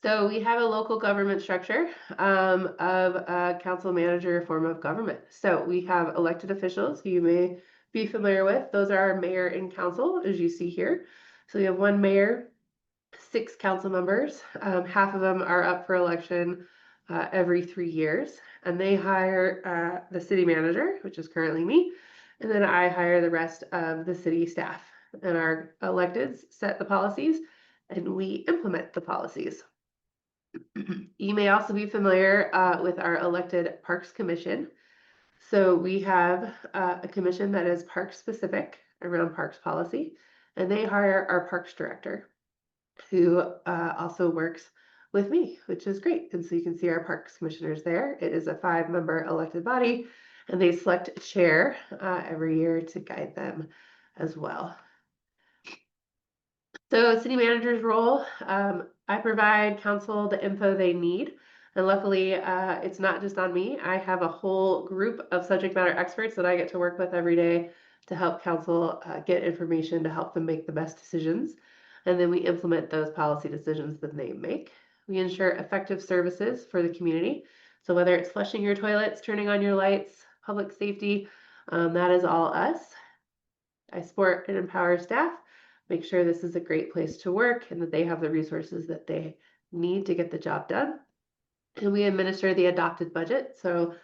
So we have a local government structure of a council manager form of government. So we have elected officials who you may be familiar with. Those are our mayor and council, as you see here. So we have one mayor, 6 council members. Half of them are up for election every 3 years, and they hire the city manager, which is currently me, and then I hire the rest of the city staff. And our electeds set the policies, and we implement the policies. You may also be familiar with our elected Parks Commission. So we have a commission that is park specific around parks policy, and they hire our parks director, who also works with me, which is great. And so you can see our parks commissioners there. It is a 5-member elected body, and they select a chair every year to guide them as well. So city manager's role, I provide council the info they need. And luckily, it's not just on me. I have a whole group of subject matter experts that I get to work with every day to help council get information to help them make the best decisions. And then we implement those policy decisions that they make. We ensure effective services for the community. So whether it's flushing your toilets, turning on your lights, public safety, that is all us. I support and empower staff, make sure this is a great place to work and that they have the resources that they need to get the job done. And we administer the adopted budget. So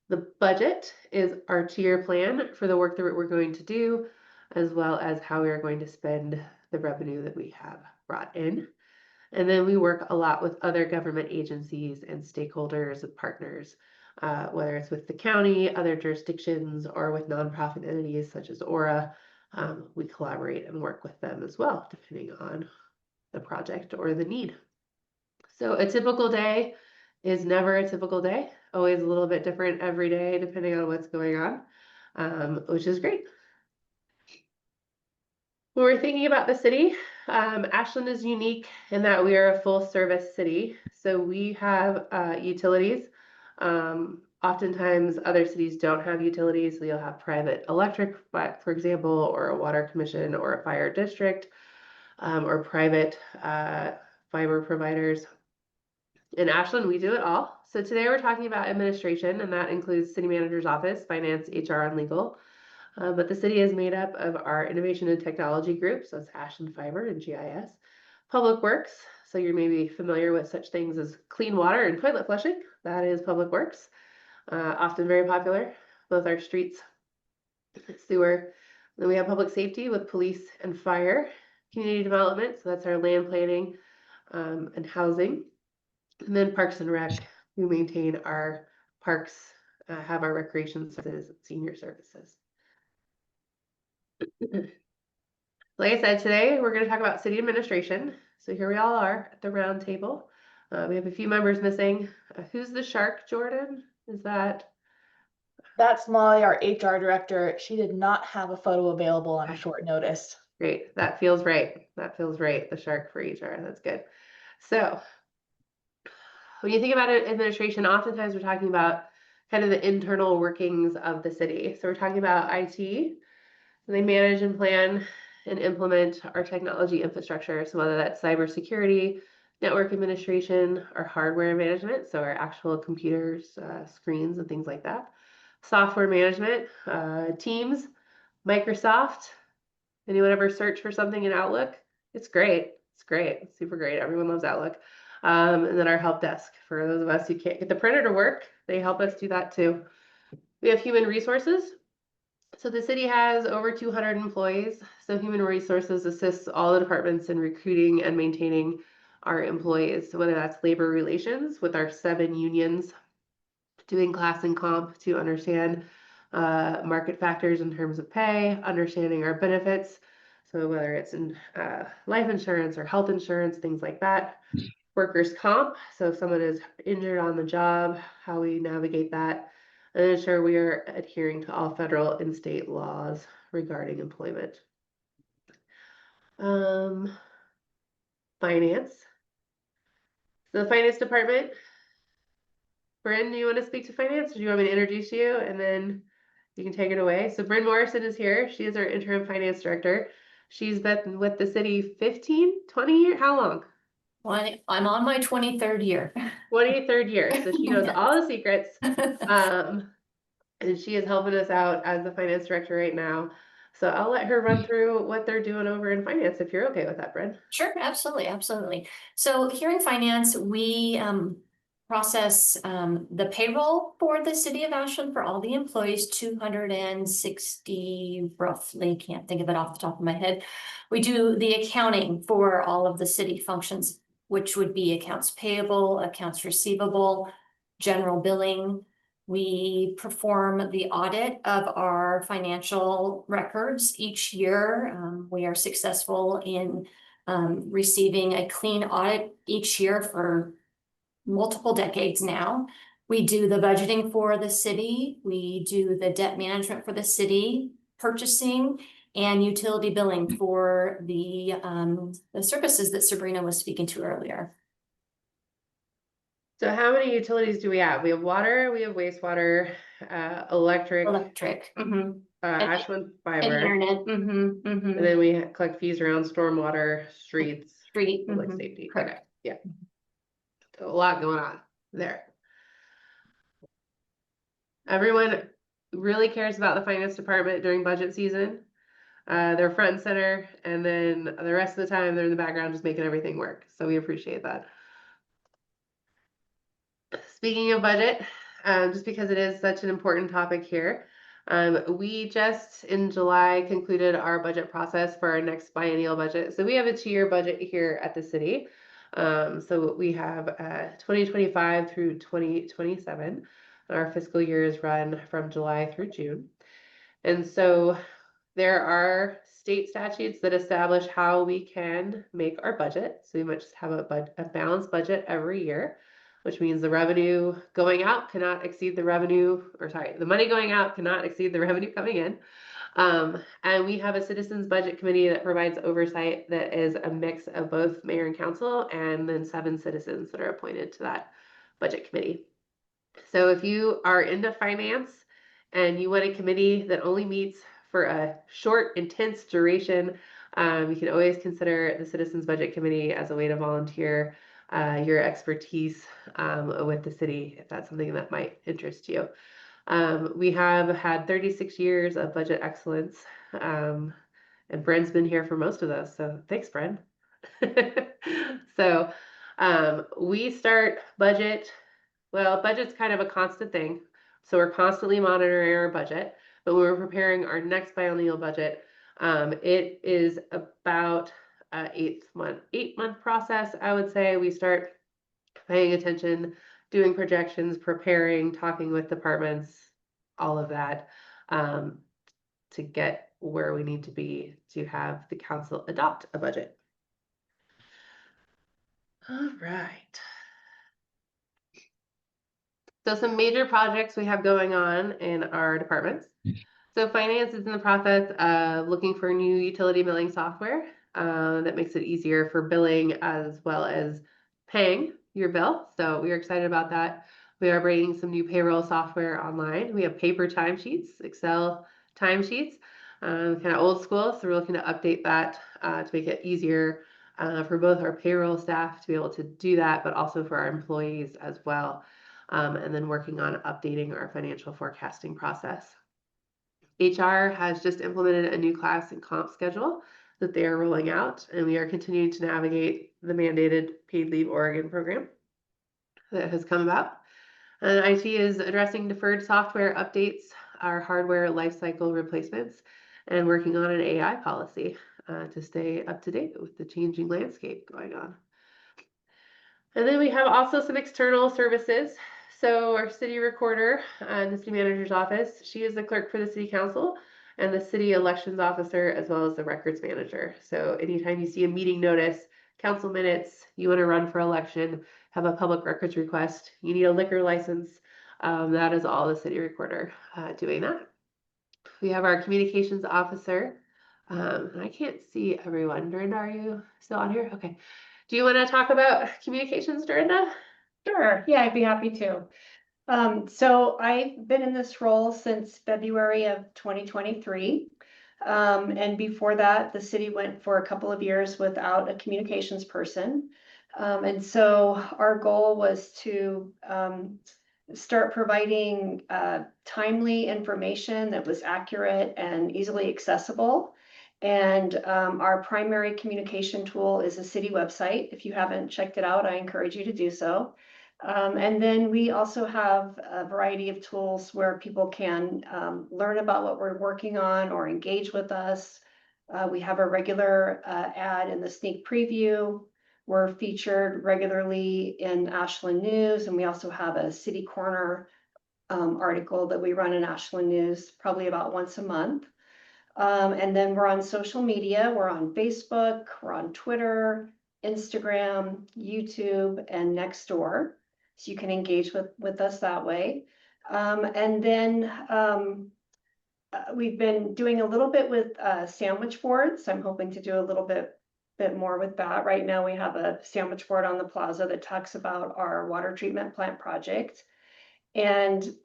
the budget is our 2-year plan for the work that we're going to do, as well as how we are going to spend the revenue that we have brought in. And then we work a lot with other government agencies and stakeholders and partners, whether it's with the county, other jurisdictions, or with nonprofit entities such as ORLLI. We collaborate and work with them as well, depending on the project or the need. So a typical day is never a typical day, always a little bit different every day, depending on what's going on, which is great. When we're thinking about the city, Ashland is unique in that we are a full service city. So we have utilities. Oftentimes other cities don't have utilities. So you'll have private electric, for example, or a water commission or a fire district, or private fiber providers. In Ashland, we do it all. So today we're talking about administration, and that includes city manager's office, finance, HR, and legal. But the city is made up of our innovation and technology groups, so it's Ashland Fiber and GIS, public works. So you may be familiar with such things as clean water and toilet flushing. That is public works, often very popular, both our streets, sewer. Then we have public safety with police and fire, community development. So that's our land planning and housing. And then Parks and Rec, we maintain our parks, have our recreation services, senior services. Like I said, today we're going to talk about city administration. So here we all are at the round table. We have a few members missing. Who's the shark, Jordan? Is that? That's Molly, our HR director. She did not have a photo available on a short notice. Great. That feels right. That feels right. The shark for HR. That's good. So when you think about administration, oftentimes we're talking about kind of the internal workings of the city. So we're talking about IT. They manage and plan and implement our technology infrastructure. So whether that's cybersecurity, network administration, or hardware management, so our actual computers, screens, and things like that. Software management, Teams, Microsoft. Anyone ever search for something in Outlook? It's great. It's great. It's super great. Everyone loves Outlook. And then our help desk for those of us who can't get the printer to work, they help us do that too. We have human resources. So the city has over 200 employees. So human resources assists all the departments in recruiting and maintaining our employees. So whether that's labor relations with our 7 unions, doing class and comp to understand market factors in terms of pay, understanding our benefits. So whether it's in life insurance or health insurance, things like that. Workers' comp. So if someone is injured on the job, how we navigate that. And ensure we are adhering to all federal and state laws regarding employment. Finance. So the finance department. Bryn, do you want to speak to finance, or do you want me to introduce you and then you can take it away? So Bryn Morrison is here. She is our interim finance director. She's been with the city 15, 20 years. How long? Well, I'm on my 23rd year. 23rd year, so she knows all the secrets. And she is helping us out as the finance director right now. So I'll let her run through what they're doing over in finance, if you're okay with that, Bryn. Sure, absolutely, absolutely. So here in finance, we process the payroll for the city of Ashland for all the employees, 260 roughly, can't think of it off the top of my head. We do the accounting for all of the city functions, which would be accounts payable, accounts receivable, general billing. We perform the audit of our financial records each year. We are successful in receiving a clean audit each year for multiple decades now. We do the budgeting for the city. We do the debt management for the city, purchasing and utility billing for the services that Sabrina was speaking to earlier. So how many utilities do we have? We have water, we have wastewater, electric, Ashland And fiber, internet. and then we collect fees around stormwater, streets, Street. public safety. Correct. Okay, yeah. So a lot going on there. Everyone really cares about the finance department during budget season. They're front and center, and then the rest of the time they're in the background just making everything work. So we appreciate that. Speaking of budget, just because it is such an important topic here, we just in July concluded our budget process for our next biennial budget. So we have a 2-year budget here at the city. So we have 2025 through 2027. Our fiscal years run from July through June. And so there are state statutes that establish how we can make our budget. So we might just have a balanced budget every year, which means the revenue going out cannot exceed the revenue, or sorry, the money going out cannot exceed the revenue coming in. And we have a citizens budget committee that provides oversight that is a mix of both mayor and council, and then 7 citizens that are appointed to that budget committee. So if you are into finance and you want a committee that only meets for a short, intense duration, you can always consider the Citizens Budget Committee as a way to volunteer your expertise with the city, if that's something that might interest you. We have had 36 years of budget excellence, and Bren's been here for most of those, so thanks, Bren. So we start budget. Well, budget's kind of a constant thing, so we're constantly monitoring our budget. But when we're preparing our next biennial budget, it is about an 8-month process. I would say we start paying attention, doing projections, preparing, talking with departments, all of that, to get where we need to be to have the council adopt a budget. All right. So some major projects we have going on in our departments. So finance is in the process of looking for new utility billing software that makes it easier for billing as well as paying your bill. So we are excited about that. We are bringing some new payroll software online. We have paper timesheets, Excel timesheets, kind of old school. So we're looking to update that to make it easier for both our payroll staff to be able to do that, but also for our employees as well. And then working on updating our financial forecasting process. HR has just implemented a new class and comp schedule that they are rolling out, and we are continuing to navigate the mandated paid leave Oregon program that has come about. And IT is addressing deferred software updates, our hardware lifecycle replacements, and working on an AI policy to stay up to date with the changing landscape going on. And then we have also some external services. So our city recorder and the city manager's office, she is the clerk for the city council and the city elections officer, as well as the records manager. So anytime you see a meeting notice, council minutes, you want to run for election, have a public records request, you need a liquor license, that is all the city recorder doing that. We have our communications officer. And I can't see everyone. Dorinda, are you still on here? Okay. Do you want to talk about communications, Dorinda? Sure, yeah, I'd be happy to. So I've been in this role since February of 2023. And before that, the city went for a couple of years without a communications person. And so our goal was to start providing timely information that was accurate and easily accessible. And our primary communication tool is a city website. If you haven't checked it out, I encourage you to do so. And then we also have a variety of tools where people can learn about what we're working on or engage with us. We have a regular ad in the sneak preview. We're featured regularly in Ashland News, and we also have a City Corner article that we run in Ashland News probably about once a month. And then we're on social media. We're on Facebook, we're on Twitter, Instagram, YouTube, and Nextdoor. So you can engage with us that way. And then we've been doing a little bit with sandwich boards. I'm hoping to do a little bit more with that. Right now we have a sandwich board on the plaza that talks about our water treatment plant project. And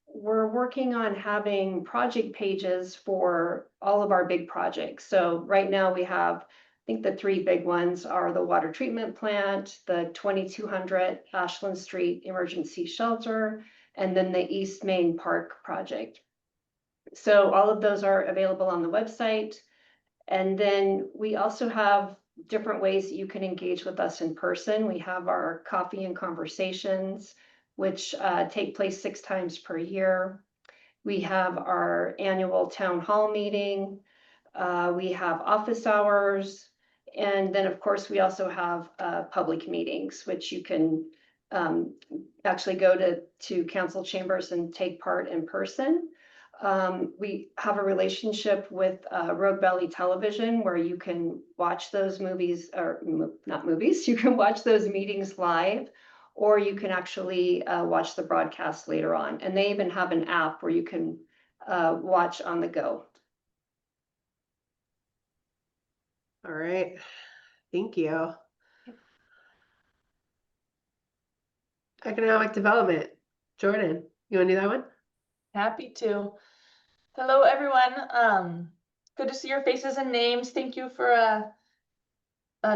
we're working on having project pages for all of our big projects. So right now we have, I think the 3 big ones are the water treatment plant, the 2200 Ashland Street Emergency Shelter, and then the East Main Park project. So all of those are available on the website. And then we also have different ways that you can engage with us in person. We have our coffee and conversations, which take place 6 times per year. We have our annual town hall meeting. We have office hours. And then, of course, we also have public meetings, which you can actually go to council chambers and take part in person. We have a relationship with Rogue Valley Television where you can watch those movies, or not movies, you can watch those meetings live, or you can actually watch the broadcast later on. And they even have an app where you can watch on the go. All right, thank you. Economic development. Jordan, you want to do that one? Happy to. Hello, everyone. Good to see your faces and names. Thank you for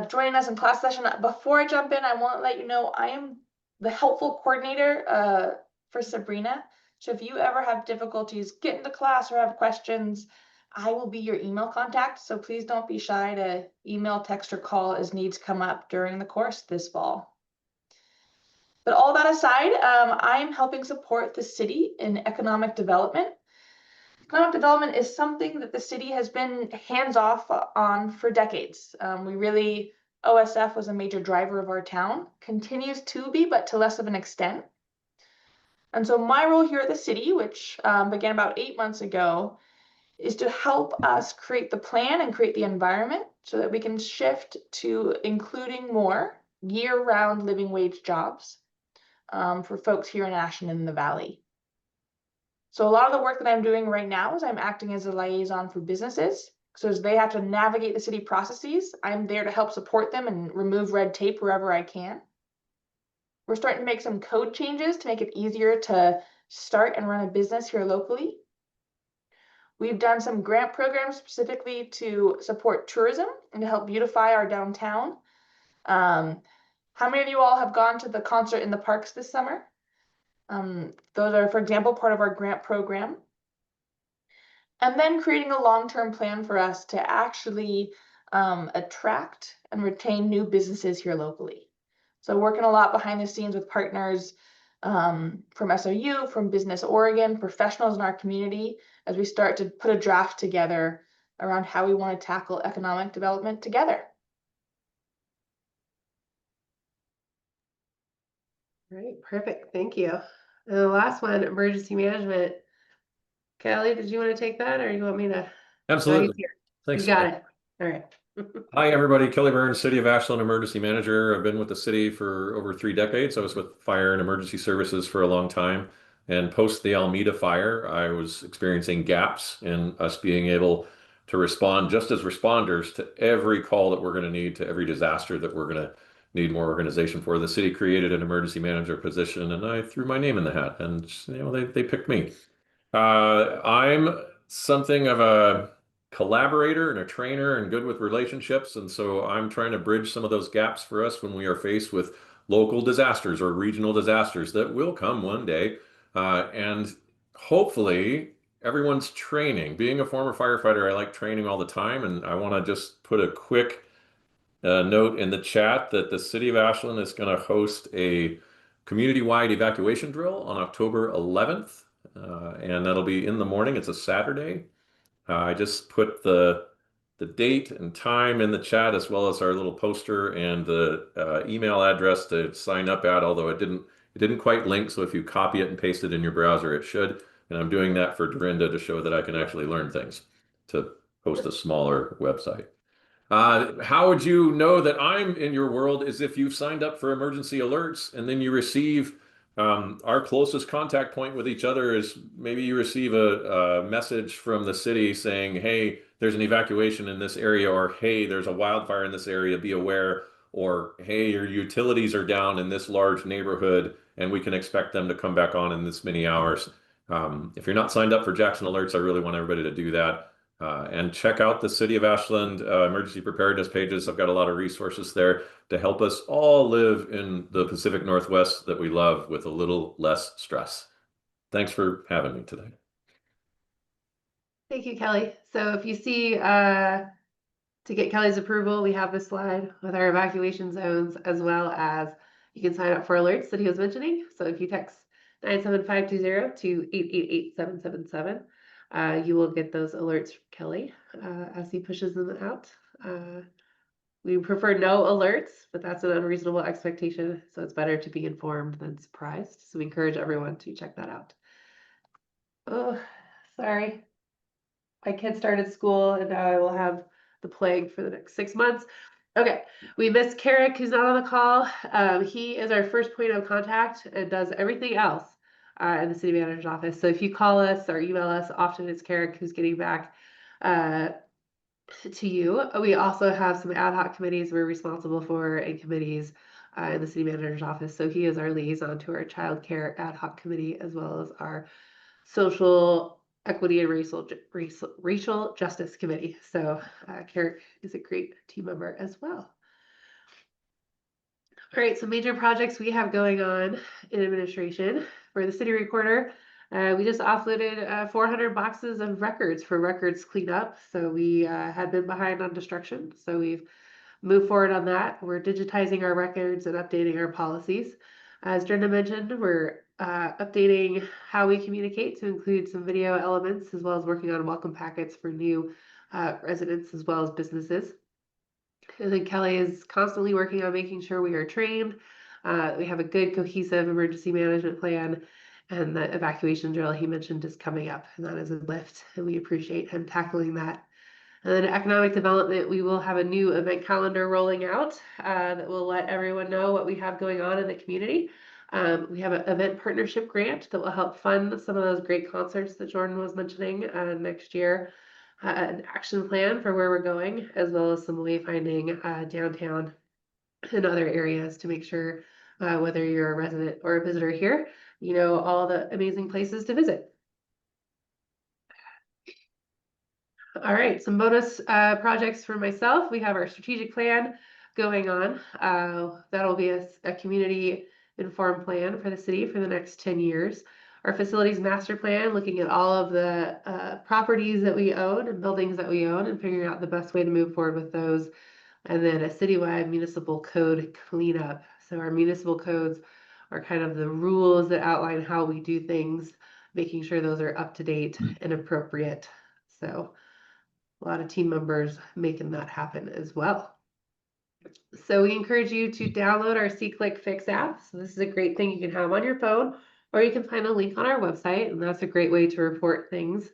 joining us in class session. Before I jump in, I want to let you know I am the helpful coordinator for Sabrina. So if you ever have difficulties getting to class or have questions, I will be your email contact. So please don't be shy to email, text, or call as needs come up during the course this fall. But all that aside, I am helping support the city in economic development. Economic development is something that the city has been hands-off on for decades. OSF was a major driver of our town, continues to be, but to less of an extent. And so my role here at the city, which began about 8 months ago, is to help us create the plan and create the environment so that we can shift to including more year-round living wage jobs for folks here in Ashland and in the Valley. So a lot of the work that I'm doing right now is I'm acting as a liaison for businesses. So as they have to navigate the city processes, I'm there to help support them and remove red tape wherever I can. We're starting to make some code changes to make it easier to start and run a business here locally. We've done some grant programs specifically to support tourism and to help beautify our downtown. How many of you all have gone to the concert in the parks this summer? Those are, for example, part of our grant program. And then creating a long-term plan for us to actually attract and retain new businesses here locally. So working a lot behind the scenes with partners from SOU, from Business Oregon, professionals in our community, as we start to put a draft together around how we want to tackle economic development together. All right, perfect, thank you. And the last one, emergency management. Kelly, did you want to take that, or you want me to? Absolutely. You Thanks. got it. All right. Hi, everybody. Kelly Burns, City of Ashland Emergency Manager. I've been with the city for over 3 decades. I was with Fire and Emergency Services for a long time. And post the Alameda fire, I was experiencing gaps in us being able to respond just as responders to every call that we're going to need, to every disaster that we're going to need more organization for. The city created an emergency manager position, and I threw my name in the hat, and they picked me. I'm something of a collaborator and a trainer and good with relationships. And so I'm trying to bridge some of those gaps for us when we are faced with local disasters or regional disasters that will come one day. And hopefully everyone's training. Being a former firefighter, I like training all the time. And I want to just put a quick note in the chat that the city of Ashland is going to host a community-wide evacuation drill on October 11th. And that'll be in the morning. It's a Saturday. I just put the date and time in the chat, as well as our little poster and the email address to sign up at, although it didn't quite link. So if you copy it and paste it in your browser, it should. And I'm doing that for Dorinda to show that I can actually learn things to host a smaller website. How would you know that I'm in your world is if you've signed up for emergency alerts and then you receive our closest contact point with each other is maybe you receive a message from the city saying, hey, there's an evacuation in this area, or hey, there's a wildfire in this area, be aware, or hey, your utilities are down in this large neighborhood and we can expect them to come back on in this many hours. If you're not signed up for Jackson Alerts, I really want everybody to do that. And check out the City of Ashland emergency preparedness pages. I've got a lot of resources there to help us all live in the Pacific Northwest that we love with a little less stress. Thanks for having me today. Thank you, Kelly. So if you see, to get Kelly's approval, we have this slide with our evacuation zones, as well as you can sign up for alerts that he was mentioning. So if you text 97520 to 888-777, you will get those alerts from Kelly as he pushes them out. We prefer no alerts, but that's an unreasonable expectation. So it's better to be informed than surprised. So we encourage everyone to check that out. Oh, sorry. My kid started school and now I will have the plague for the next 6 months. Okay, we miss Carrick, who's not on the call. He is our first point of contact and does everything else in the city manager's office. So if you call us or email us, often it's Carrick who's getting back to you. We also have some ad hoc committees we're responsible for and committees in the city manager's office. So he is our liaison to our child care ad hoc committee, as well as our social equity and racial justice committee. So Carrick is a great team member as well. All right, so major projects we have going on in administration. For the city recorder, we just offloaded 400 boxes of records for records cleanup. So we had been behind on destruction. So we've moved forward on that. We're digitizing our records and updating our policies. As Brenda mentioned, we're updating how we communicate to include some video elements, as well as working on welcome packets for new residents as well as businesses. And then Kelly is constantly working on making sure we are trained. We have a good cohesive emergency management plan, and the evacuation drill he mentioned is coming up, and that is a lift, and we appreciate him tackling that. And then economic development, we will have a new event calendar rolling out that will let everyone know what we have going on in the community. We have an event partnership grant that will help fund some of those great concerts that Jordan was mentioning next year. An action plan for where we're going, as well as some wayfinding downtown and other areas to make sure whether you're a resident or a visitor here, you know all the amazing places to visit. All right, some bonus projects for myself. We have our strategic plan going on. That'll be a community informed plan for the city for the next 10 years. Our facilities master plan, looking at all of the properties that we own and buildings that we own and figuring out the best way to move forward with those. And then a citywide municipal code cleanup. So our municipal codes are kind of the rules that outline how we do things, making sure those are up to date and appropriate. So a lot of team members making that happen as well. So we encourage you to download our C-Click Fix app. So this is a great thing you can have on your phone, or you can find a link on our website, and that's a great way to report things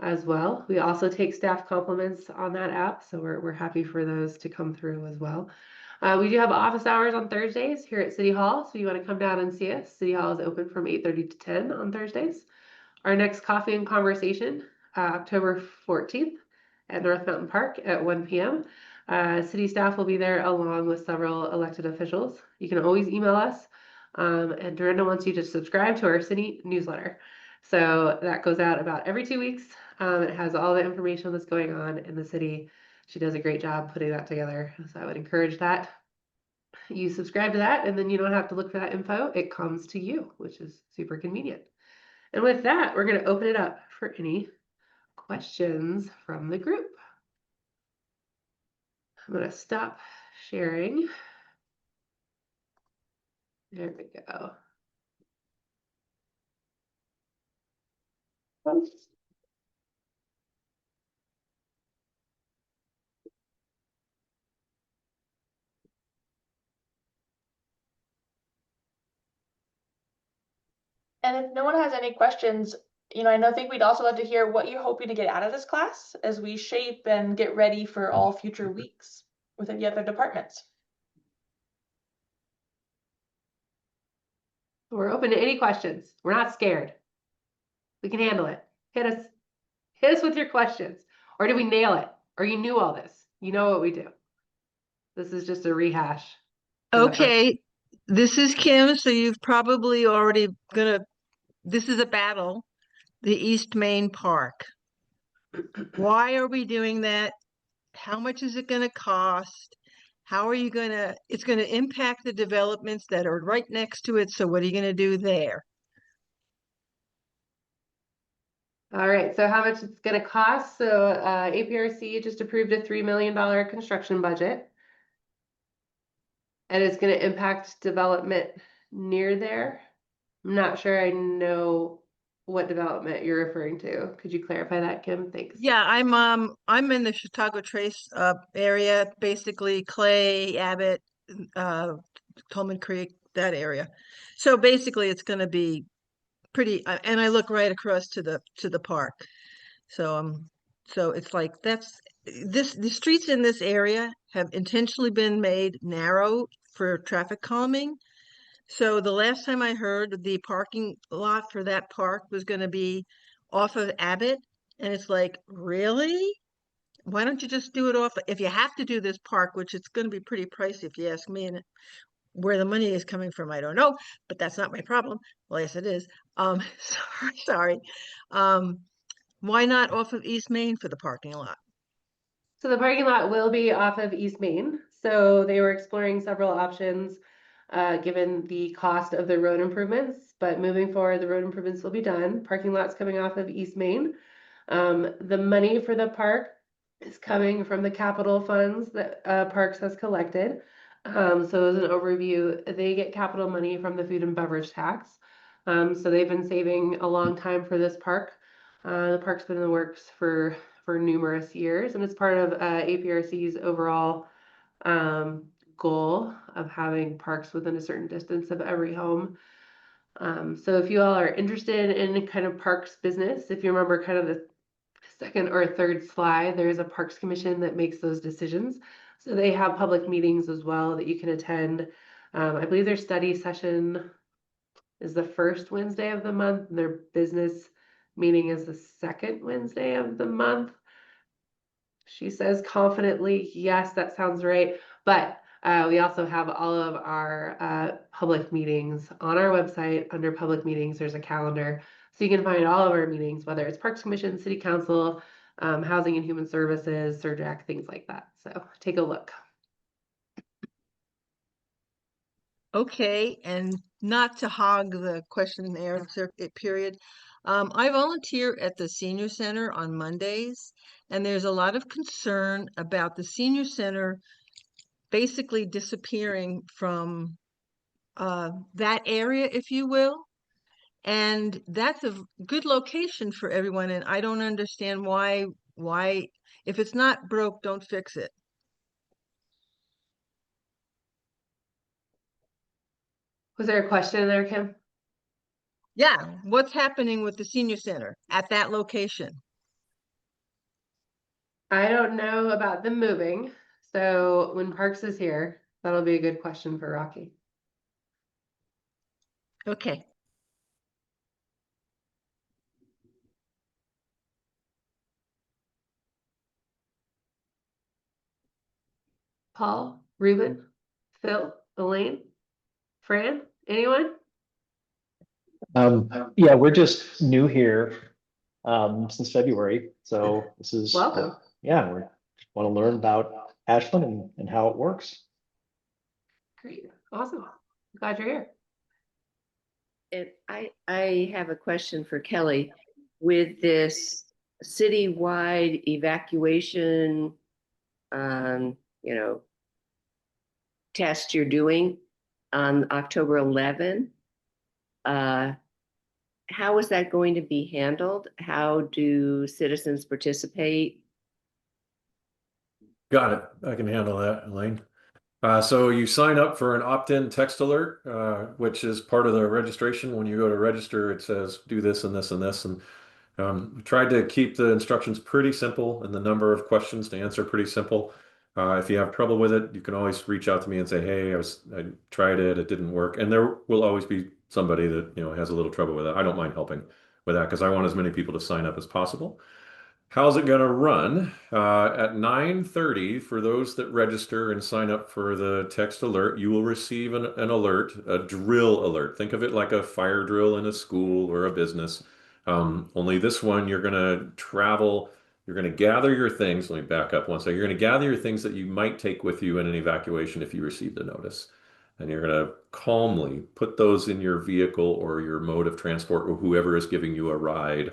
as well. We also take staff compliments on that app, so we're happy for those to come through as well. We do have office hours on Thursdays here at City Hall, so you want to come down and see us. City Hall is open from 8:30 to 10 on Thursdays. Our next coffee and conversation, October 14th at North Mountain Park at 1 p.m. City staff will be there along with several elected officials. You can always email us, and Dorinda wants you to subscribe to our city newsletter. So that goes out about every 2 weeks. It has all the information that's going on in the city. She does a great job putting that together. So I would encourage that. You subscribe to that, and then you don't have to look for that info. It comes to you, which is super convenient. And with that, we're going to open it up for any questions from the group. I'm going to stop sharing. There we go. And if no one has any questions, I think we'd also love to hear what you're hoping to get out of this class as we shape and get ready for all future weeks within the other departments. We're open to any questions. We're not scared. We can handle it. Hit us with your questions. Or did we nail it? Or you knew all this? You know what we do. This is just a rehash. Okay, this is Kim, so you've probably already this is a battle, the East Main Park. Why are we doing that? How much is it gonna cost? How are you it's gonna impact the developments that are right next to it, so what are you gonna do there? All right, so how much it's gonna cost? So APRC just approved a $3 million construction budget. And it's gonna impact development near there. I'm not sure I know what development you're referring to. Could you clarify that, Kim? Thanks. Yeah, I'm in the Chicago Trace area, basically Clay, Abbott, Tolman Creek, that area. So basically it's gonna be pretty, and I look right across to the park. So it's like the streets in this area have intentionally been made narrow for traffic calming. So the last time I heard, the parking lot for that park was going to be off of Abbott, and it's like, really? Why don't you just do it off? If you have to do this park, which it's going to be pretty pricey if you ask me, and where the money is coming from, I don't know, but that's not my problem. Well, yes, it is. Sorry. Why not off of East Main for the parking lot? So the parking lot will be off of East Main. So they were exploring several options, given the cost of the road improvements. But moving forward, the road improvements will be done. Parking lot's coming off of East Main. The money for the park is coming from the capital funds that Parks has collected. So as an overview, they get capital money from the food and beverage tax. So they've been saving a long time for this park. The park's been in the works for numerous years, and it's part of APRC's overall goal of having parks within a certain distance of every home. So if you all are interested in kind of parks business, if you remember kind of the second or third slide, there's a Parks Commission that makes those decisions. So they have public meetings as well that you can attend. I believe their study session is the first Wednesday of the month. And their business meeting is the second Wednesday of the month. She says confidently, yes, that sounds right. But we also have all of our public meetings on our website. Under public meetings, there's a calendar. So you can find all of our meetings, whether it's Parks Commission, City Council, Housing and Human Services, SURJAC, things like that. So take a look. Okay, and not to hog the question and answer period. I volunteer at the senior center on Mondays, and there's a lot of concern about the senior center basically disappearing from that area, if you will. And that's a good location for everyone, and I don't understand why if it's not broke, don't fix it. Was there a question there, Kim? Yeah, what's happening with the senior center at that location? I don't know about them moving. So when Parks is here, that'll be a good question for Rocky. Okay. Paul, Ruben, Phil, Elaine, Fran, anyone? Yeah, we're just new here since February, so this is Welcome. yeah, we want to learn about Ashland and how it works. Great. Awesome. Glad you're here. And I have a question for Kelly. With this citywide evacuation, you know, test you're doing on October 11, how is that going to be handled? How do citizens participate? Got it. I can handle that, Elaine. So you sign up for an opt-in text alert, which is part of the registration. When you go to register, it says do this and this and this. And we tried to keep the instructions pretty simple and the number of questions to answer pretty simple. If you have trouble with it, you can always reach out to me and say, hey, I tried it, it didn't work. And there will always be somebody that has a little trouble with it. I don't mind helping with that because I want as many people to sign up as possible. How's it going to run? At 9:30, for those that register and sign up for the text alert, you will receive an alert, a drill alert. Think of it like a fire drill in a school or a business. Only this one, you're going to travel, you're going to gather your things. Let me back up one second. You're going to gather your things that you might take with you in an evacuation if you received a notice. And you're going to calmly put those in your vehicle or your mode of transport or whoever is giving you a ride.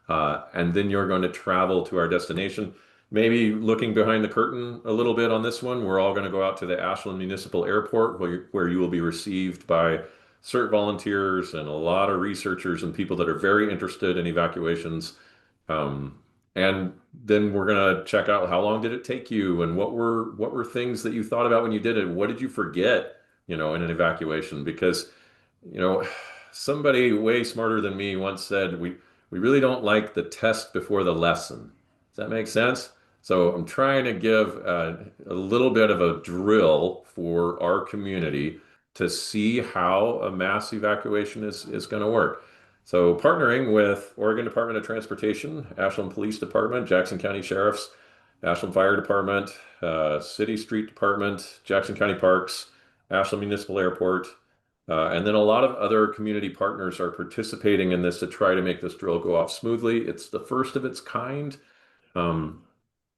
And then you're going to travel to our destination. Maybe looking behind the curtain a little bit on this one, we're all going to go out to the Ashland Municipal Airport where you will be received by CERT volunteers and a lot of researchers and people that are very interested in evacuations. And then we're going to check out how long did it take you and what were things that you thought about when you did it? What did you forget, in an evacuation? Because, somebody way smarter than me once said, we really don't like the test before the lesson. Does that make sense? So I'm trying to give a little bit of a drill for our community to see how a mass evacuation is going to work. So partnering with Oregon Department of Transportation, Ashland Police Department, Jackson County Sheriff's, Ashland Fire Department, City Street Department, Jackson County Parks, Ashland Municipal Airport, and then a lot of other community partners are participating in this to try to make this drill go off smoothly. It's the first of its kind.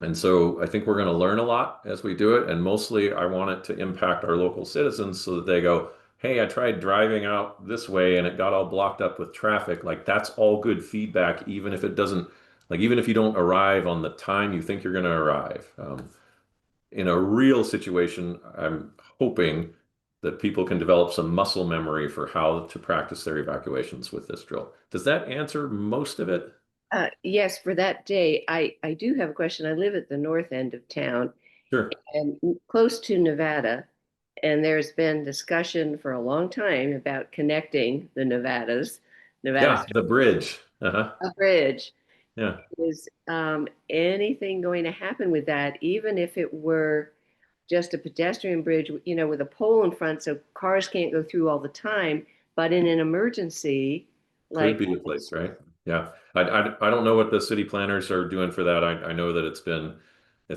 And so I think we're going to learn a lot as we do it. And mostly I want it to impact our local citizens so that they go, hey, I tried driving out this way and it got all blocked up with traffic. Like that's all good feedback, even if it doesn't, even if you don't arrive on the time you think you're going to arrive. In a real situation, I'm hoping that people can develop some muscle memory for how to practice their evacuations with this drill. Does that answer most of it? Yes, for that day, I do have a question. I live at the north end of town Sure. and close to Nevada, and there's been discussion for a long time about connecting the Nevada Yeah, the bridge. Uh-huh. a bridge. Yeah. Is anything going to happen with that, even if it were just a pedestrian bridge, with a pole in front so cars can't go through all the time, but in an emergency, Could be the place, right? Yeah. I don't know what the city planners are doing for that. I know that it's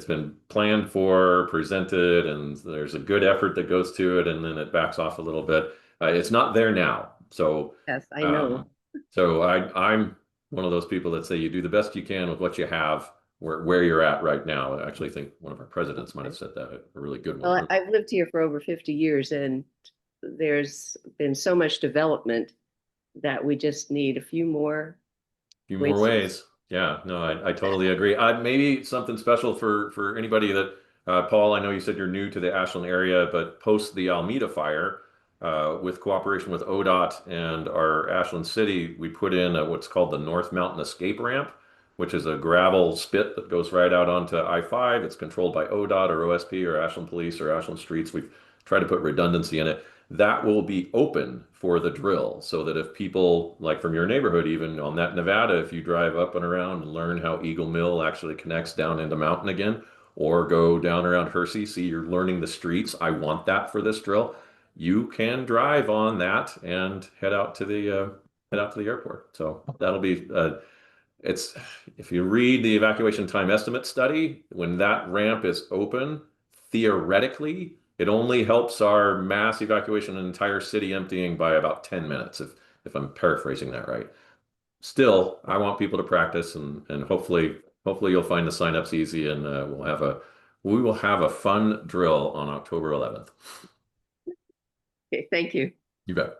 been planned for, presented, and there's a good effort that goes to it, and then it backs off a little bit. It's not there now. So yes, I know. So I'm one of those people that say you do the best you can with what you have where you're at right now. I actually think one of our presidents might have said that, a really good one. Well, I've lived here for over 50 years and there's been so much development that we just need a few more ways. Yeah, no, I totally agree. Maybe something special for anybody that, Paul, I know you said you're new to the Ashland area, but post the Alameda fire, with cooperation with ODOT and our Ashland City, we put in what's called the North Mountain Escape Ramp, which is a gravel spit that goes right out onto I-5. It's controlled by ODOT or OSP or Ashland Police or Ashland Streets. We've tried to put redundancy in it. That will be open for the drill so that if people, like from your neighborhood, even on that Nevada, if you drive up and around and learn how Eagle Mill actually connects down into Mountain again, or go down around Hersey, see you're learning the streets. I want that for this drill. You can drive on that and head out to the airport. So that'll be if you read the evacuation time estimate study, when that ramp is open, theoretically, it only helps our mass evacuation an entire city emptying by about 10 minutes. if I'm paraphrasing that right. Still, I want people to practice, and hopefully you'll find the signups easy, and we will have a fun drill on October 11th. Okay, thank you. You bet.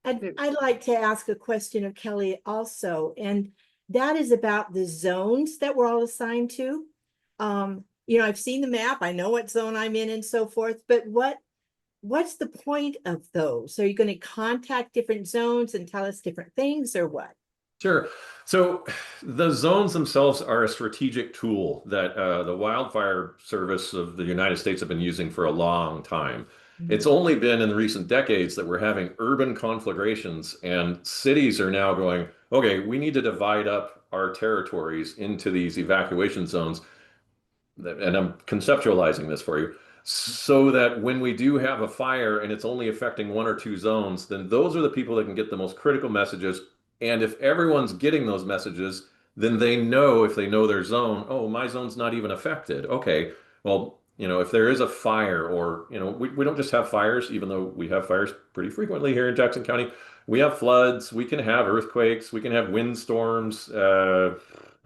I'd like to ask a question of Kelly also, and that is about the zones that we're all assigned to. I've seen the map, I know what zone I'm in and so forth, but what's the point of those? Are you going to contact different zones and tell us different things, or what? Sure. So the zones themselves are a strategic tool that the Wildfire Service of the United States have been using for a long time. It's only been in the recent decades that we're having urban conflagrations, and cities are now going, okay, we need to divide up our territories into these evacuation zones. And I'm conceptualizing this for you, so that when we do have a fire and it's only affecting one or two zones, then those are the people that can get the most critical messages. And if everyone's getting those messages, then they know, if they know their zone, oh, my zone's not even affected. Okay, well, if there is a fire, or, we don't just have fires, even though we have fires pretty frequently here in Jackson County. We have floods, we can have earthquakes, we can have windstorms.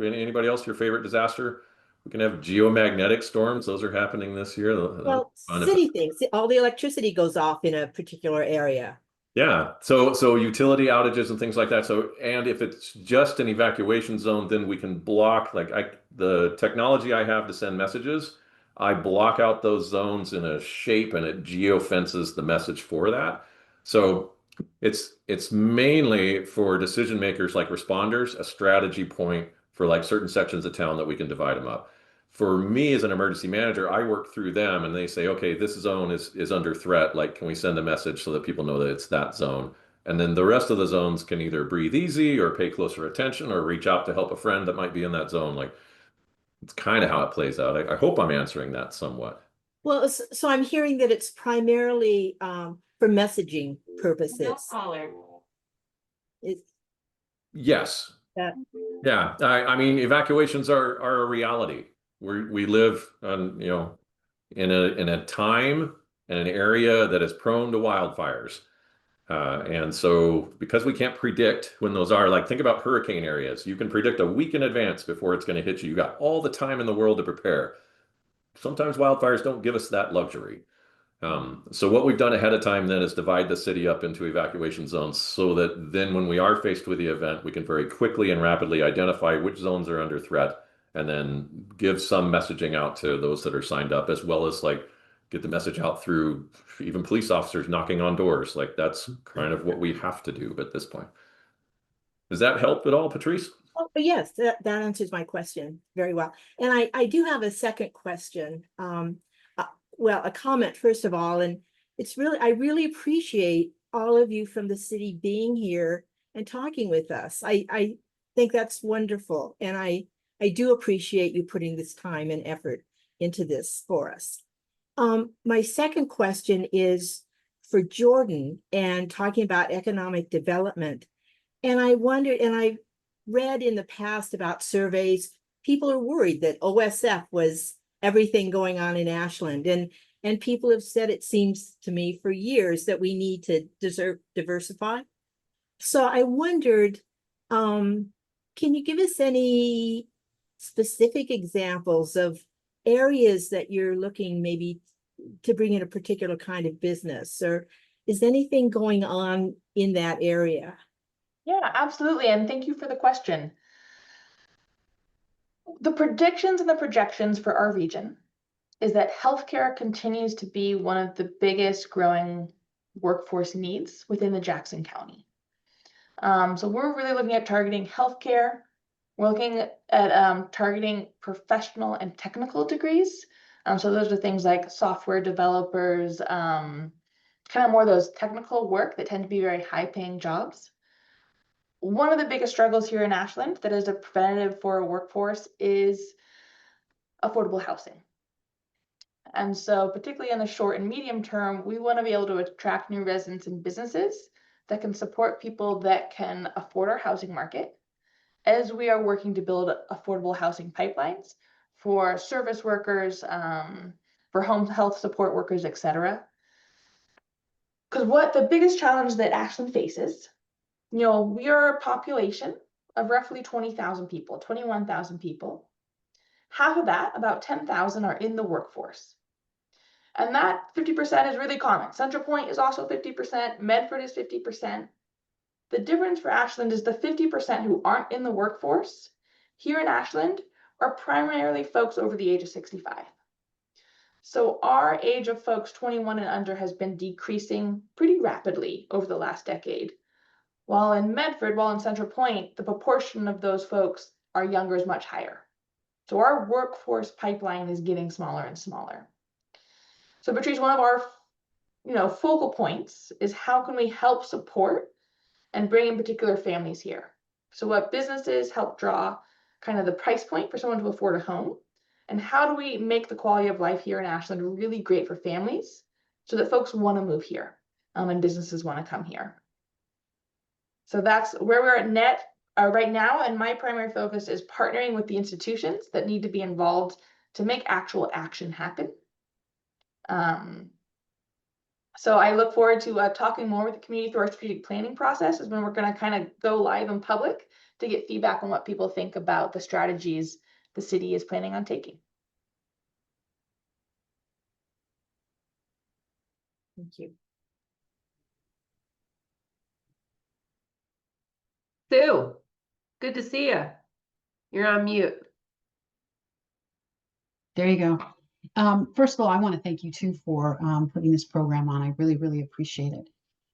Anybody else, your favorite disaster? We can have geomagnetic storms. Those are happening this year. Well, city things, all the electricity goes off in a particular area. Yeah. So utility outages and things like that. So, and if it's just an evacuation zone, then we can block, the technology I have to send messages, I block out those zones in a shape, and it geofences the message for that. So it's mainly for decision makers like responders, a strategy point for like certain sections of town that we can divide them up. For me as an emergency manager, I work through them, and they say, okay, this zone is under threat. Like, can we send a message so that people know that it's that zone? And then the rest of the zones can either breathe easy or pay closer attention or reach out to help a friend that might be in that zone. Like, it's kind of how it plays out. I hope I'm answering that somewhat. Well, so I'm hearing that it's primarily for messaging purposes. Yes. That Yeah. I mean, evacuations are a reality. We live on, in a time and an area that is prone to wildfires. And so because we can't predict when those are, like, think about hurricane areas. You can predict a week in advance before it's going to hit you. You got all the time in the world to prepare. Sometimes wildfires don't give us that luxury. So what we've done ahead of time then is divide the city up into evacuation zones, so that then when we are faced with the event, we can very quickly and rapidly identify which zones are under threat, and then give some messaging out to those that are signed up, as well as get the message out through even police officers knocking on doors. Like, that's kind of what we have to do at this point. Does that help at all, Patrice? Oh, yes, that answers my question very well. And I do have a second question. Well, a comment first of all, and I really appreciate all of you from the city being here and talking with us. I think that's wonderful. And I do appreciate you putting this time and effort into this for us. My second question is for Jordan, and talking about economic development. And I wondered, and I read in the past about surveys, people are worried that OSF was everything going on in Ashland. And people have said, it seems to me, for years, that we need to diversify. So I wondered, can you give us any specific examples of areas that you're looking maybe to bring in a particular kind of business, or is anything going on in that area? Yeah, absolutely. And thank you for the question. The predictions and the projections for our region is that healthcare continues to be one of the biggest growing workforce needs within the Jackson County. So we're really looking at targeting healthcare. We're looking at targeting professional and technical degrees. So those are things like software developers, kind of more those technical work that tend to be very high paying jobs. One of the biggest struggles here in Ashland that is a preventative for a workforce is affordable housing. And so particularly in the short and medium term, we want to be able to attract new residents and businesses that can support people that can afford our housing market, as we are working to build affordable housing pipelines for service workers, for home health support workers, etc. Because what the biggest challenge that Ashland faces, we are a population of roughly 20,000 people, 21,000 people. Half of that, about 10,000, are in the workforce. And that 50% is really common. Central Point is also 50%, Medford is 50%. The difference for Ashland is the 50% who aren't in the workforce here in Ashland are primarily folks over the age of 65. So our age of folks 21 and under has been decreasing pretty rapidly over the last decade. While in Central Point, the proportion of those folks are younger is much higher. So our workforce pipeline is getting smaller and smaller. So Patrice, one of our focal points is how can we help support and bring in particular families here. So what businesses help draw kind of the price point for someone to afford a home, and how do we make the quality of life here in Ashland really great for families so that folks want to move here and businesses want to come here. So that's where we're at right now, and my primary focus is partnering with the institutions that need to be involved to make actual action happen. So I look forward to talking more with the community through our strategic planning process, is when we're going to kind of go live in public to get feedback on what people think about the strategies the city is planning on taking. Thank you. Sue, good to see you. You're on mute. There you go. First of all, I want to thank you too for putting this program on. I really, really appreciate it.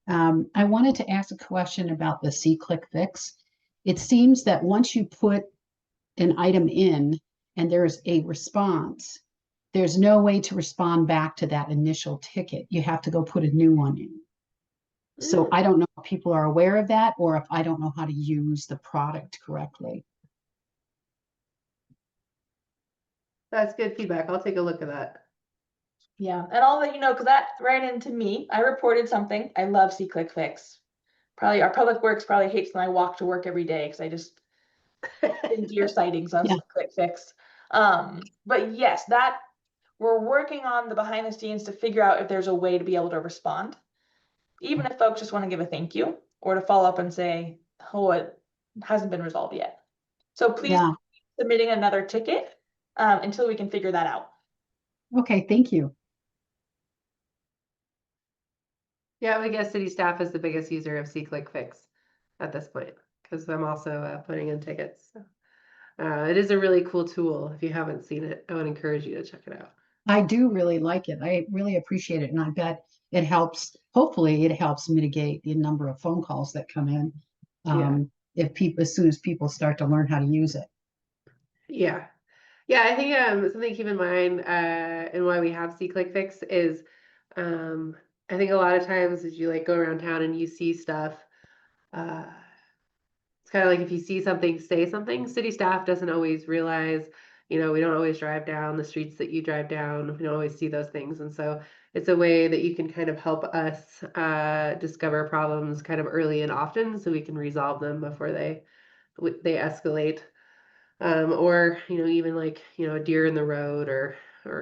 I wanted to ask a question about the C-Click Fix. It seems that once you put an item in and there's a response, there's no way to respond back to that initial ticket. You have to go put a new one in. So I don't know if people are aware of that or if I don't know how to use the product correctly. That's good feedback. I'll take a look at that. Yeah, and I'll let you know, because that ran into me. I reported something. I love C-Click Fix. Probably our public works probably hates when I walk to work every day because I just deer sightings on C-Click Fix. But yes, that we're working on the behind the scenes to figure out if there's a way to be able to respond, even if folks just want to give a thank you or to follow up and say, oh, it hasn't been resolved yet. So please keep submitting another ticket until we can figure that out. Okay, thank you. Yeah, I guess city staff is the biggest user of C-Click Fix at this point, because I'm also putting in tickets. So, it is a really cool tool. If you haven't seen it, I would encourage you to check it out. I do really like it. I really appreciate it. And I bet it helps, hopefully it helps mitigate the number of phone calls that come in. If people, as soon as people start to learn how to use it. Yeah. Yeah, I think something to keep in mind and why we have C-Click Fix is I think a lot of times as you like go around town and you see stuff, it's kind of like if you see something, say something. City staff doesn't always realize, we don't always drive down the streets that you drive down. We don't always see those things. And so it's a way that you can kind of help us discover problems kind of early and often so we can resolve them before they escalate. Or, even like, a deer in the road or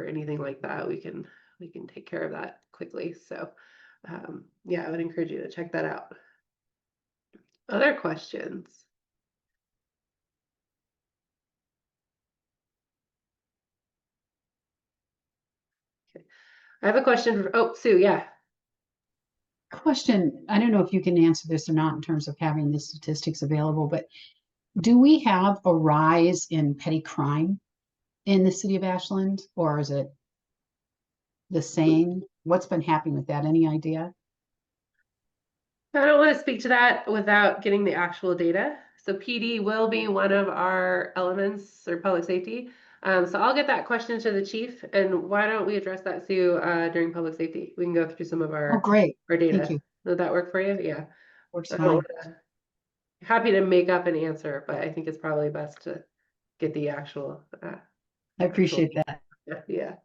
anything like that, we can take care of that quickly. So, yeah, I would encourage you to check that out. Other questions? Okay. I have a question for, Sue, yeah. Question, I don't know if you can answer this or not in terms of having the statistics available, but do we have a rise in petty crime in the city of Ashland, or is it the same? What's been happening with that? Any idea? I don't want to speak to that without getting the actual data. So PD will be one of our elements or public safety. So I'll get that question to the chief, and why don't we address that, Sue, during public safety? We can go through some of our Great. data. Thank you. Would that work for you? Yeah. Works fine. Happy to make up an answer, but I think it's probably best to get the actual. I appreciate that. Yeah.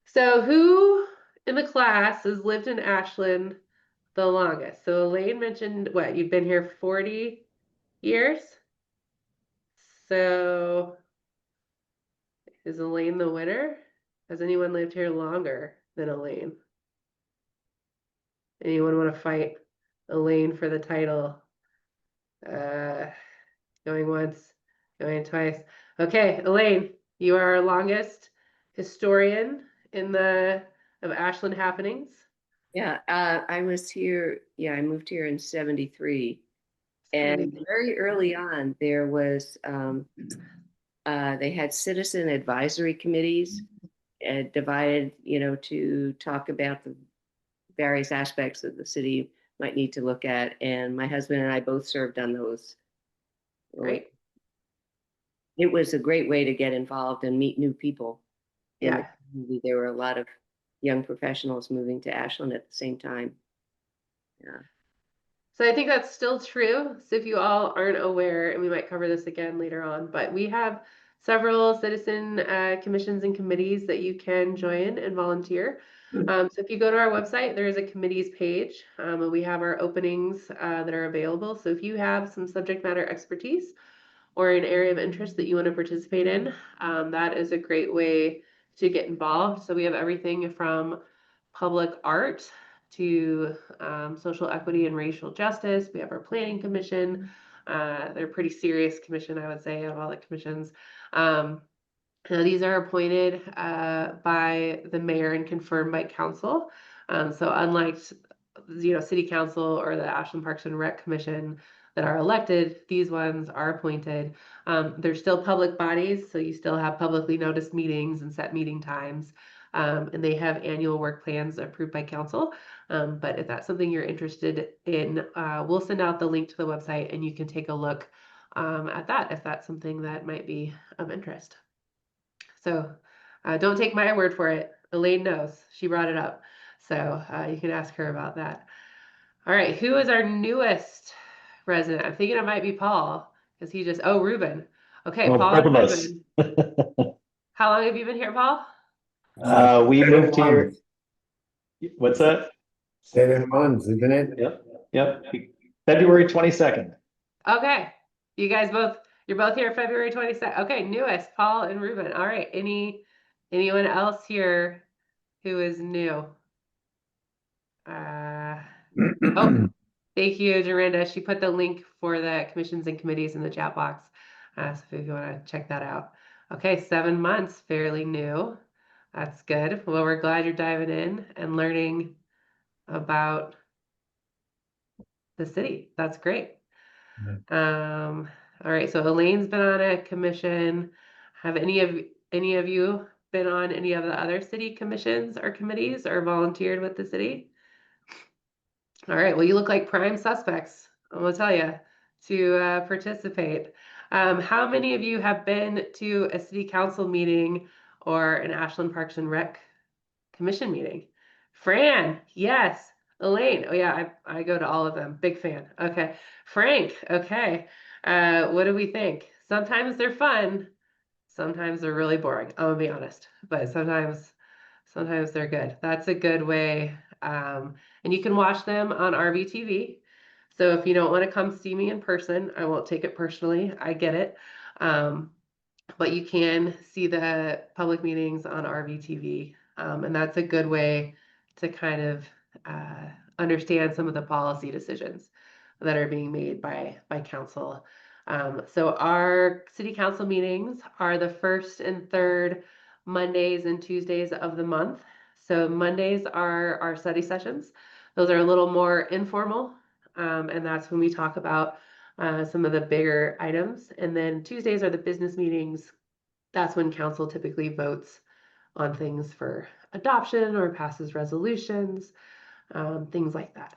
So who in the class has lived in Ashland the longest? So Elaine mentioned what, you've been here 40 years? So is Elaine the winner? Has anyone lived here longer than Elaine? Anyone want to fight Elaine for the title? Going once, going twice. Okay, Elaine, you are our longest historian in the of Ashland happenings. Yeah, I was here, yeah, I moved here in 73. And 73. very early on, there was, they had citizen advisory committees divided, to talk about the various aspects that the city might need to look at. And my husband and I both served on those. Great. It was a great way to get involved and meet new people. in the Yeah. community. There were a lot of young professionals moving to Ashland at the same time. Yeah. So I think that's still true. So if you all aren't aware, and we might cover this again later on, but we have several citizen commissions and committees that you can join and volunteer. So if you go to our website, there is a committees page, and we have our openings that are available. So if you have some subject matter expertise or an area of interest that you want to participate in, that is a great way to get involved. So we have everything from public art to social equity and racial justice. We have our planning commission. They're a pretty serious commission, I would say, of all the commissions. Now these are appointed by the mayor and confirmed by council. So unlike city council or the Ashland Parks and Rec Commission that are elected, these ones are appointed. They're still public bodies, so you still have publicly noticed meetings and set meeting times. And they have annual work plans approved by council. But if that's something you're interested in, we'll send out the link to the website and you can take a look at that if that's something that might be of interest. So don't take my word for it. Elaine knows. She brought it up. So you can ask her about that. All right. Who is our newest resident? I'm thinking it might be Paul because he just, Ruben. Okay, Oh, Paul both and of us. Ruben. How long have you been here, Paul? We moved here. What's that? 7 months, isn't it? Yep. February 22nd. Okay. You're both here February 22nd. Okay, newest, Paul and Ruben. All right. Anyone else here who is new? Oh, thank you, Dorinda. She put the link for the commissions and committees in the chat box. So if you want to check that out. Okay, 7 months, fairly new. That's good. Well, we're glad you're diving in and learning about the city. That's great. All right, so Elaine's been on a commission. Have any of you been on any of the other city commissions or committees or volunteered with the city? All right, well, you look like prime suspects, I'm gonna tell you, to participate. How many of you have been to a city council meeting or an Ashland Parks and Rec Commission meeting? Fran, yes. Elaine, oh yeah, I go to all of them. Big fan. Okay. Frank, okay. What do we think? Sometimes they're fun. Sometimes they're really boring. I'm gonna be honest, but sometimes they're good. That's a good way. And you can watch them on RVTV. So if you don't want to come see me in person, I won't take it personally. I get it. But you can see the public meetings on RVTV. And that's a good way to kind of understand some of the policy decisions that are being made by council. So our city council meetings are the first and third Mondays and Tuesdays of the month. So Mondays are our study sessions. Those are a little more informal. And that's when we talk about some of the bigger items. And then Tuesdays are the business meetings. That's when council typically votes on things for adoption or passes resolutions, things like that.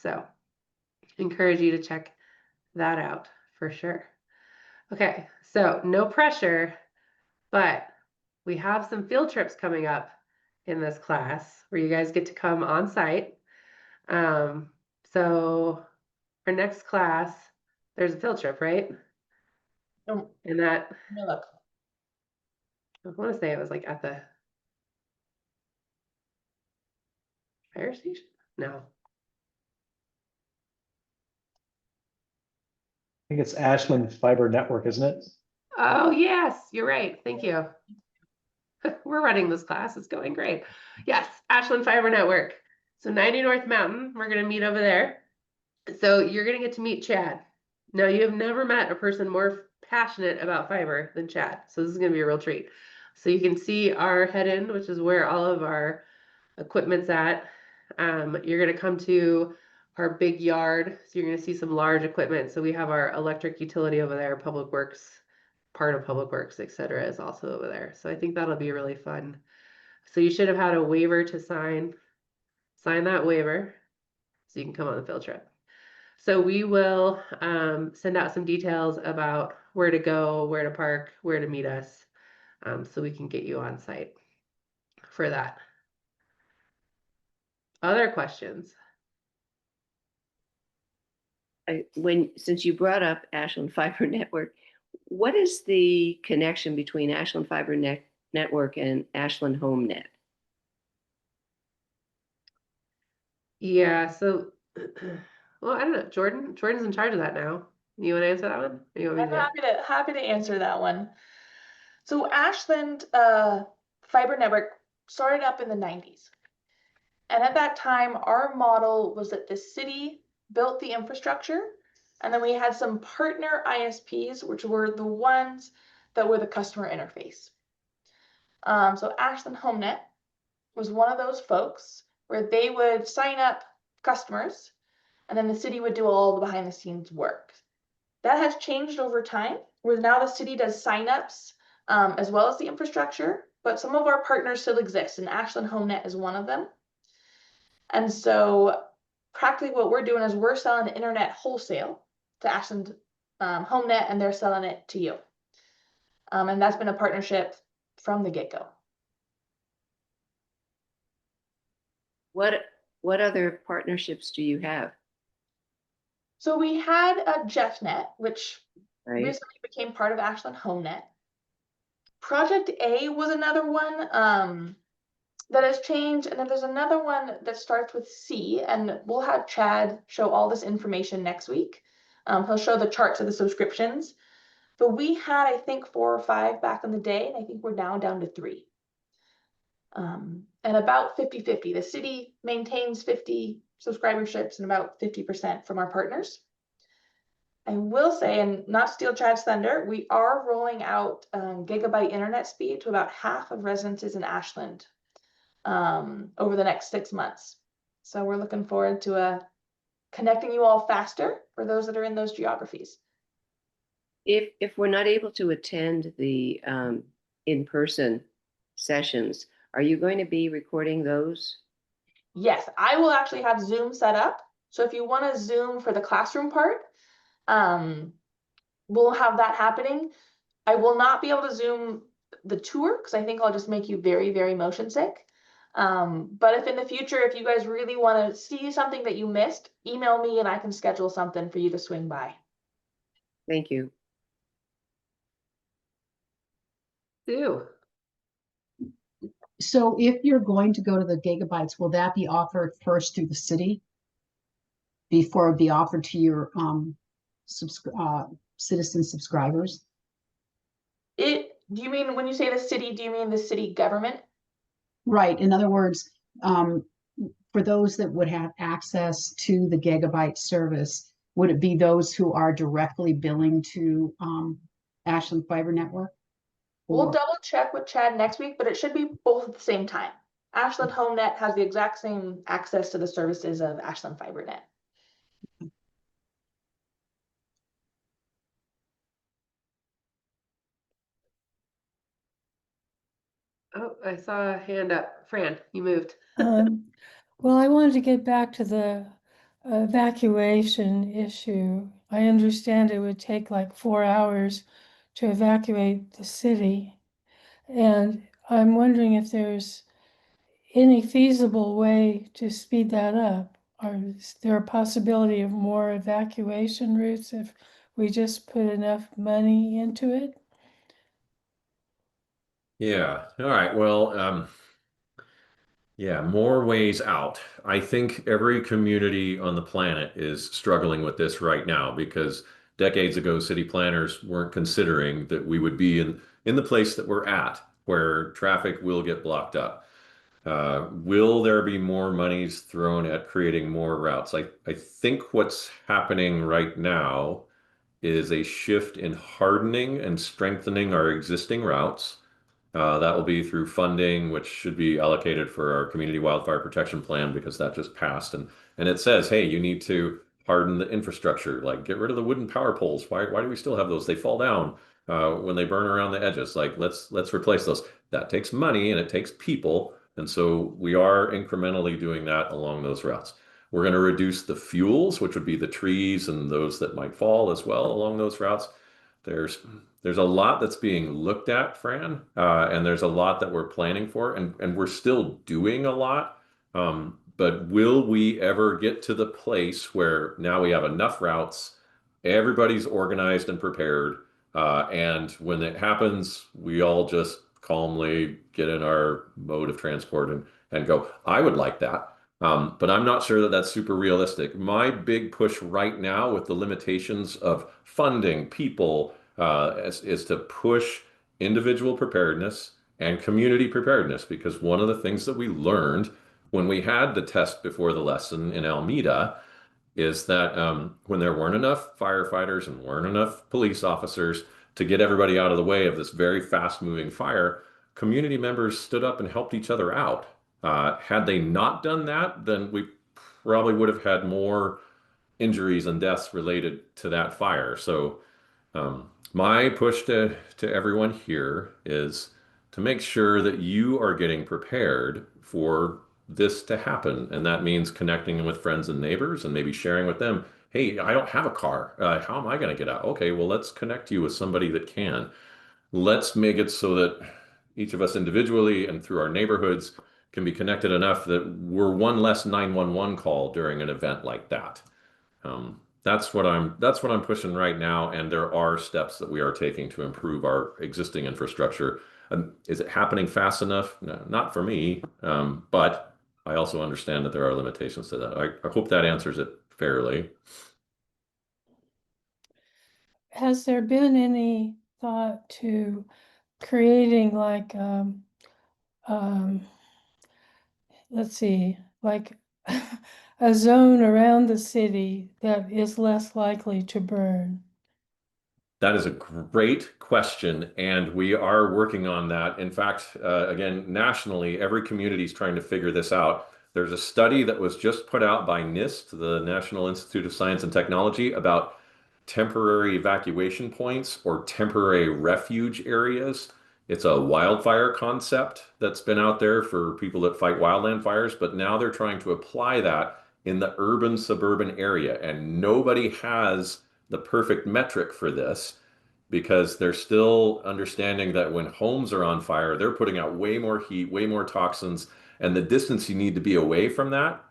So encourage you to check that out for sure. Okay, so no pressure, but we have some field trips coming up in this class where you guys get to come on site. So our next class, there's a field trip, right? Oh, And that, let me look. I want to say it was like at the fire station? No. I think it's Ashland Fiber Network, isn't it? Oh, yes, you're right. Thank you. we're running this class. It's going great. Yes, Ashland Fiber Network. So 90 North Mountain, we're gonna meet over there. So you're gonna get to meet Chad. Now you have never met a person more passionate about fiber than Chad. So this is gonna be a real treat. So you can see our head end, which is where all of our equipment's at. You're gonna come to our big yard. So you're gonna see some large equipment. So we have our electric utility over there, Public Works, part of Public Works, etc., is also over there. So I think that'll be really fun. So you should have had a waiver to sign. Sign that waiver so you can come on the field trip. So we will send out some details about where to go, where to park, where to meet us, so we can get you on site for that. Other questions? Since you brought up Ashland Fiber Network, what is the connection between Ashland Fiber Network and Ashland HomeNet? Yeah, so well, I don't know. Jordan's in charge of that now. You want to answer that one? Or you want me I'm to? happy to answer that one. So Ashland Fiber Network started up in the 90s. And at that time, our model was that the city built the infrastructure, and then we had some partner ISPs, which were the ones that were the customer interface. So Ashland HomeNet was one of those folks where they would sign up customers, and then the city would do all the behind the scenes work. That has changed over time, where now the city does signups as well as the infrastructure, but some of our partners still exist, and Ashland HomeNet is one of them. And so practically what we're doing is we're selling the internet wholesale to Ashland HomeNet, and they're selling it to you. And that's been a partnership from the get-go. What other partnerships do you have? So we had a JeffNet, which Right. recently became part of Ashland HomeNet. Project A was another one that has changed, and then there's another one that starts with C, and we'll have Chad show all this information next week. He'll show the charts of the subscriptions. But we had, I think, 4 or 5 back in the day, and I think we're now down to 3. And about 50-50. The city maintains 50 subscriberships and about 50% from our partners. I will say, and not steal Chad's thunder, we are rolling out gigabyte internet speed to about half of residences in Ashland over the next 6 months. So we're looking forward to connecting you all faster for those that are in those geographies. If we're not able to attend the in-person sessions, are you going to be recording those? Yes, I will actually have Zoom set up. So if you want to Zoom for the classroom part, we'll have that happening. I will not be able to Zoom the tour because I think I'll just make you very, very motion sick. But if in the future, if you guys really want to see something that you missed, email me and I can schedule something for you to swing by. Thank you. Sue. So if you're going to go to the gigabytes, will that be offered first through the city before it be offered to your citizen subscribers? Do you mean when you say the city, do you mean the city government? Right. In other words, for those that would have access to the gigabyte service, would it be those who are directly billing to Ashland Fiber Network? We'll Or- double check with Chad next week, but it should be both at the same time. Ashland HomeNet has the exact same access to the services of Ashland FiberNet. Oh, I saw a hand up. Fran, you moved. Well, I wanted to get back to the evacuation issue. I understand it would take like 4 hours to evacuate the city. And I'm wondering if there's any feasible way to speed that up. Or is there a possibility of more evacuation routes if we just put enough money into it? Yeah. All right. Well, yeah, more ways out. I think every community on the planet is struggling with this right now because decades ago, city planners weren't considering that we would be in the place that we're at. where traffic will get blocked up. Will there be more monies thrown at creating more routes? I think what's happening right now is a shift in hardening and strengthening our existing routes. That will be through funding, which should be allocated for our community wildfire protection plan because that just passed. And it says, hey, you need to harden the infrastructure, like get rid of the wooden power poles. Why do we still have those? They fall down when they burn around the edges. Like let's replace those. That takes money and it takes people. And so we are incrementally doing that along those routes. We're going to reduce the fuels, which would be the trees and those that might fall as well along those routes. There's a lot that's being looked at, Fran, and there's a lot that we're planning for, and we're still doing a lot. But will we ever get to the place where now we have enough routes, everybody's organized and prepared, and when it happens, we all just calmly get in our mode of transport and go? I would like that. But I'm not sure that that's super realistic. My big push right now with the limitations of funding, people, is to push individual preparedness and community preparedness, because one of the things that we learned when we had the test before the lesson in Alameda is that when there weren't enough firefighters and weren't enough police officers to get everybody out of the way of this very fast-moving fire, community members stood up and helped each other out. Had they not done that, then we probably would have had more injuries and deaths related to that fire. So my push to everyone here is to make sure that you are getting prepared for this to happen. And that means connecting with friends and neighbors and maybe sharing with them, hey, I don't have a car. How am I going to get out? Okay, well, let's connect you with somebody that can. Let's make it so that each of us individually and through our neighborhoods can be connected enough that we're one less 911 call during an event like that. That's what I'm pushing right now, and there are steps that we are taking to improve our existing infrastructure. Is it happening fast enough? No, not for me, but I also understand that there are limitations to that. I hope that answers it fairly. Has there been any thought to creating like, let's see, like a zone around the city that is less likely to burn? That is a great question, and we are working on that. In fact, again, nationally, every community is trying to figure this out. There's a study that was just put out by NIST, the National Institute of Science and Technology, about temporary evacuation points or temporary refuge areas. It's a wildfire concept that's been out there for people that fight wildland fires, but now they're trying to apply that in the urban suburban area, and nobody has the perfect metric for this because they're still understanding that when homes are on fire, they're putting out way more heat, way more toxins, and the distance you need to be away from that,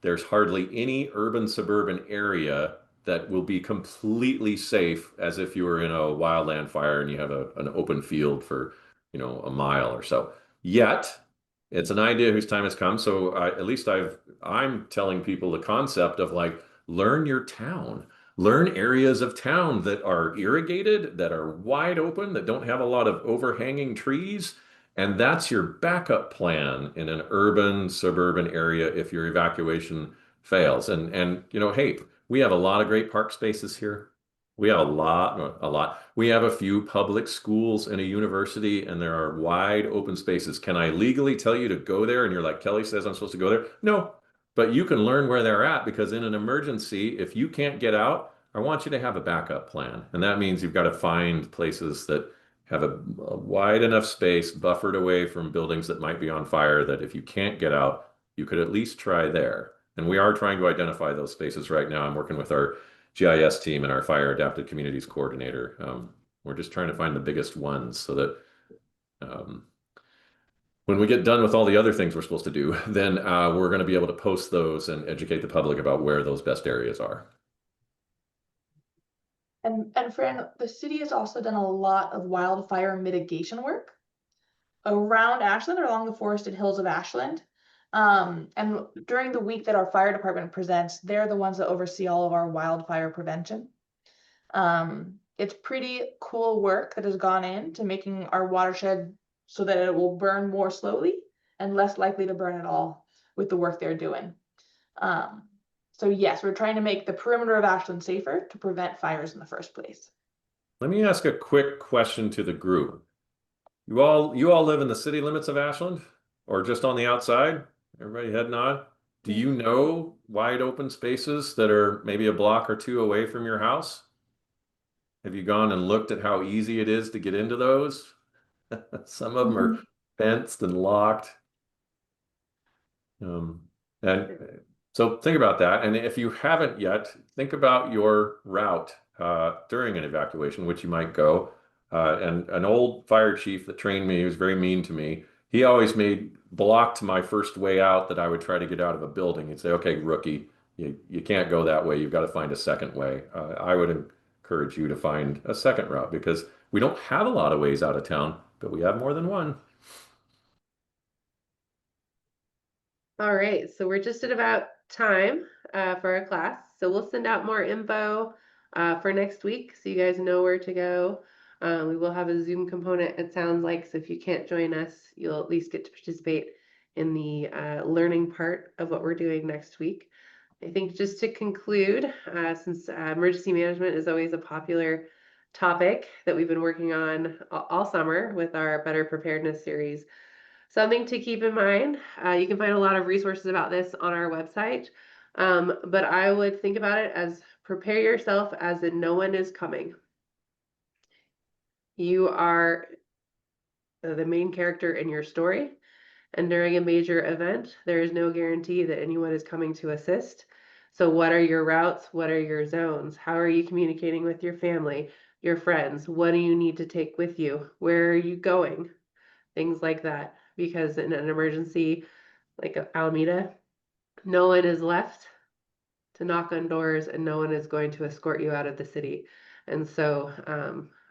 there's hardly any urban suburban area that will be completely safe as if you were in a wildland fire and you have an open field for, a mile or so. Yet, it's an idea whose time has come. So at least I'm telling people the concept of like, learn your town. Learn areas of town that are irrigated, that are wide open, that don't have a lot of overhanging trees. And that's your backup plan in an urban, suburban area if your evacuation fails. And hey, we have a lot of great park spaces here. We have a lot. We have a few public schools and a university, and there are wide open spaces. Can I legally tell you to go there? And you're like, Kelly says I'm supposed to go there? No, but you can learn where they're at, because in an emergency, if you can't get out, I want you to have a backup plan. And that means you've got to find places that have a wide enough space buffered away from buildings that might be on fire, that if you can't get out, you could at least try there. And we are trying to identify those spaces right now. I'm working with our GIS team and our Fire Adapted Communities coordinator. We're just trying to find the biggest ones so that when we get done with all the other things we're supposed to do, then we're going to be able to post those and educate the public about where those best areas are. And Fran, the city has also done a lot of wildfire mitigation work around Ashland or along the forested hills of Ashland. And during the week that our fire department presents, they're the ones that oversee all of our wildfire prevention. It's pretty cool work that has gone into making our watershed so that it will burn more slowly and less likely to burn at all with the work they're doing. So yes, we're trying to make the perimeter of Ashland safer to prevent fires in the first place. Let me ask a quick question to the group. You all live in the city limits of Ashland or just on the outside? Everybody head nod. Do you know wide open spaces that are maybe a block or two away from your house? Have you gone and looked at how easy it is to get into those? Some of them are fenced and locked. And so think about that. And if you haven't yet, think about your route during an evacuation, which you might go. And an old fire chief that trained me, he was very mean to me. He always blocked my first way out that I would try to get out of a building. He'd say, okay, rookie, you can't go that way. You've got to find a second way. I would encourage you to find a second route because we don't have a lot of ways out of town, but we have more than one. All right, so we're just at about time for our class. So we'll send out more info for next week so you guys know where to go. We will have a Zoom component, it sounds like, so if you can't join us, you'll at least get to participate in the learning part of what we're doing next week. I think just to conclude, since emergency management is always a popular topic that we've been working on all summer with our Better Preparedness series, something to keep in mind, you can find a lot of resources about this on our website, but I would think about it as prepare yourself as in no one is coming. You are the main character in your story, and during a major event, there is no guarantee that anyone is coming to assist. So what are your routes? What are your zones? How are you communicating with your family, your friends? What do you need to take with you? Where are you going? Things like that. Because in an emergency like Alameda, no one is left to knock on doors and no one is going to escort you out of the city. And so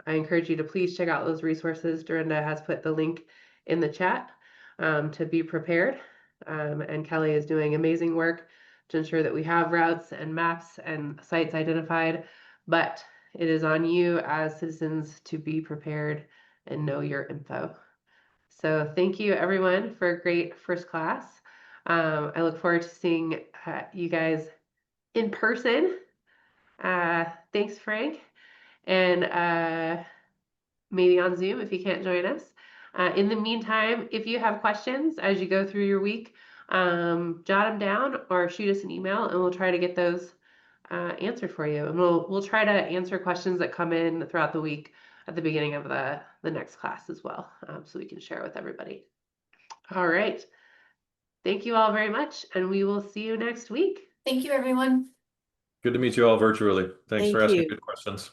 I encourage you to please check out those resources. Dorinda has put the link in the chat to be prepared. And Kelly is doing amazing work to ensure that we have routes and maps and sites identified. But it is on you as citizens to be prepared and know your info. So thank you everyone for a great first class. I look forward to seeing you guys in person. Thanks, Frank. And maybe on Zoom if you can't join us. In the meantime, if you have questions as you go through your week, jot them down or shoot us an email and we'll try to get those answered for you. And we'll try to answer questions that come in throughout the week at the beginning of the next class as well, so we can share with everybody. All right. Thank you all very much, and we will see you next week. Thank you, everyone. Good to meet you all virtually. Thanks for Thank asking you. good questions.